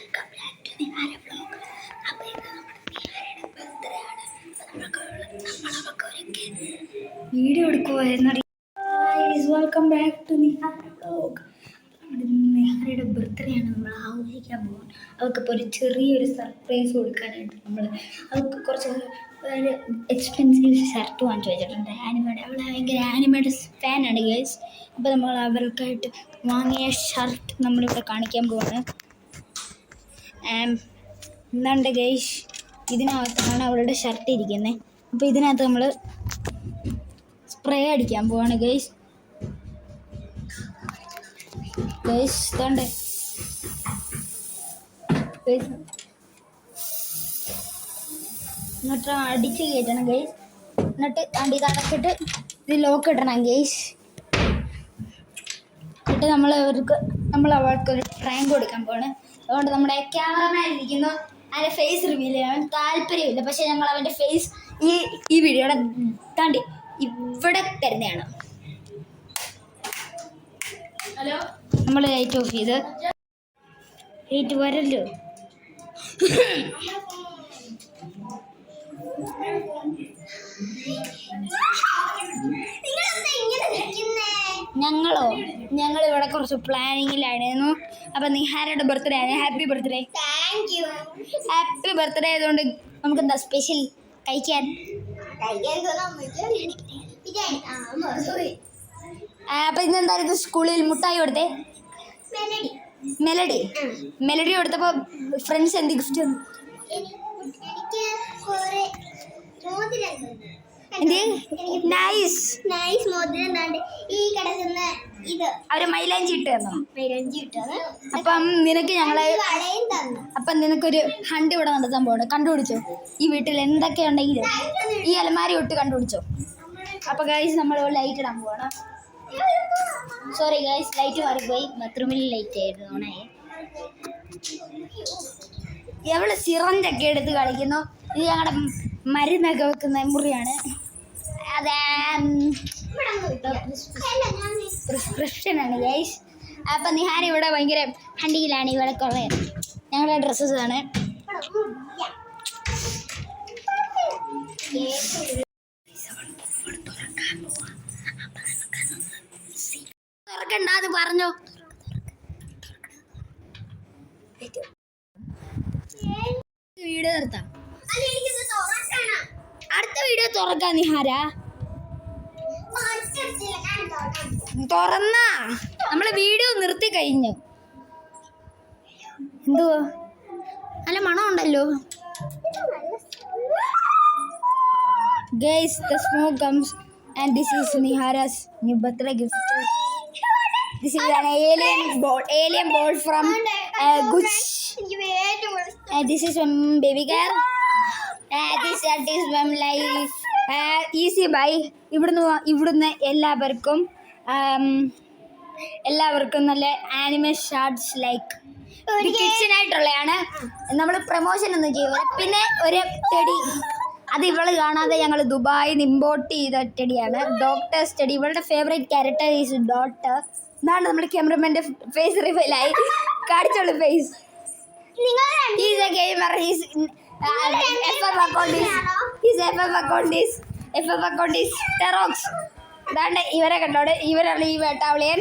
Welcome back to Nihara vlog. അപ്പോൾ ഇത് നമ്മുടെ ബർത്ത്ഡേ ആണ്. വീഡിയോ എടുക്കുമായിരുന്നു. Welcome back to Nihara vlog. നിഹാരയുടെ ബർത്ത്ഡേ ആണ് നമ്മൾ ആഘോഷിക്കാൻ പോകുന്നത്. അവൾക്കിപ്പോൾ ഒരു ചെറിയൊരു സർപ്രൈസ് കൊടുക്കാനായിട്ട് അവൾക്ക് കുറച്ച് എക്സ്പെൻസീവ് ഷർട്ട് വാങ്ങിച്ചു വെച്ചിട്ടുണ്ട്. ആനിമയുടെ അവൾ ഭയങ്കര ആനിമയുടെ ഫാനാണ് ഗേൾസ്. അപ്പോൾ നമ്മൾ അവർക്കായിട്ട് വാങ്ങിയ ഷർട്ട് നമ്മളിവിടെ കാണിക്കാൻ പോവാണ്. എന്താണ്ട് ഗേഷ്, ഇതിനകത്താണ് അവളുടെ ഷർട്ട് ഇരിക്കുന്നത്. അപ്പോൾ ഇതിനകത്ത് നമ്മൾ സ്പ്രേ അടിക്കാൻ പോവാണ് ഗേഷ്. ഗേഷ് ഇതാണ്ട് എന്നിട്ട് അടിച്ച് കയറ്റണം ഗേഷ്. എന്നിട്ട് അടി തടച്ചിട്ട് ഇത് ലോക്ക് ഇടണം ഗേഷ്. എന്നിട്ട് നമ്മൾ അവൾക്കൊരു പ്രാങ്ക് കൊടുക്കാൻ പോവാണ്. അതുകൊണ്ട് നമ്മുടെ ക്യാമറമാൻ ഇരിക്കുന്നു. അതിൻ്റെ ഫേസ് റിവീൽ ചെയ്യാൻ താല്പര്യമില്ല, പക്ഷേ ഞങ്ങൾ അവൻ്റെ ഫേസ് ഈ വീഡിയോയുടെ താണ്ടി ഇവിടെ തരുന്നതാണ്. ഹലോ, നമ്മൾ ലൈറ്റ് ഓഫ് ചെയ്ത് ലൈറ്റ് വരല്ലോ. ഞങ്ങളിവിടെ കുറച്ച് പ്ലാനിങ്ങിലായിരുന്നു. അപ്പം നിഹാരയുടെ ബർത്ത്ഡേ ആണ്. Happy birthday. ഹാപ്പി ബർത്ത്ഡേ ആയതുകൊണ്ട് നമുക്ക് എന്താ സ്പെഷ്യൽ കഴിക്കാൻ? അപ്പം ഇന്നെന്തായിരുന്നു സ്കൂളിൽ മുട്ടായി കൊടുത്തേ? മെലഡി കൊടുത്തപ്പോൾ ഫ്രണ്ട്സ് എന്ത് ഗിഫ്റ്റ് തന്നു? അവര് മൈലാഞ്ചി ഇട്ട് തന്നു. അപ്പം നിനക്കൊരു ഹണ്ട് ഇവിടെ നടത്താൻ പോകണം. കണ്ടുപിടിച്ചോ ഈ വീട്ടിൽ എന്തൊക്കെയുണ്ടെങ്കിലും ഈ അലമാരി ഇട്ട് കണ്ടുപിടിച്ചോ. അപ്പൊ ഗൈസ് നമ്മൾ ലൈറ്റ് ഇടാൻ പോകണം. സോറി ഗൈസ്, ലൈറ്റ് മാറിപ്പോയി. ബാത്റൂമിൽ ലൈറ്റ് ആയിരുന്നു ഓണായി. എവള് സിറഞ്ചൊക്കെ എടുത്ത് കളിക്കുന്നു. ഇത് ഞങ്ങളുടെ മരുന്നൊക്കെ വെക്കുന്ന മുറിയാണ്. അതെ, പ്രിസ്ക്രിപ്ഷനാണ് ഗൈസ്. അപ്പം നിഹാര ഇവിടെ ഭയങ്കര ഹണ്ടിയിലാണ്. ഇവിടെ കുറേ ഞങ്ങളുടെ ഡ്രസ്സസ് ആണ്. തുറക്കണ്ടെന്ന് പറഞ്ഞോ. വീഡിയോ നിർത്താം. അടുത്ത വീഡിയോ തുറക്കാം നിഹാര. തുറന്നാ നമ്മള് വീഡിയോ നിർത്തി കഴിഞ്ഞു. എന്തുവാ നല്ല മണം ഉണ്ടല്ലോ guys. The smoke comes and this is Nihara's new birthday gift. This is an alien ball from Gucci. This is from baby girl. This is from like easy buy. ഇവിടുന്ന് എല്ലാവർക്കും നല്ല ആനിമേ ഷാർട്സ് ലൈക്ക് കിഡ്സിനായിട്ടുള്ളതാണ്. നമ്മൾ promotion ഒന്നും ചെയ്യുക. പിന്നെ ഒരു teddy, അത് ഇവള് കാണാതെ ഞങ്ങൾ ദുബായിൽ നിന്ന് ഇമ്പോർട്ട് ചെയ്ത ടെഡിയാണ്. Doctors teddy. ഇവളുടെ ഫേവറേറ്റ് ക്യാരക്ടർ ഈസ് ഡോക്ടർ. ഇതാണ് നമ്മുടെ ക്യാമറമാൻ്റെ ഫേസ് റിവീലായി കാണിച്ചുള്ള ഫേസ്. Is a gamer. ഇവരെ കണ്ടോടെ, ഇവരാണ് ഈ വേട്ടാവളിയൻ.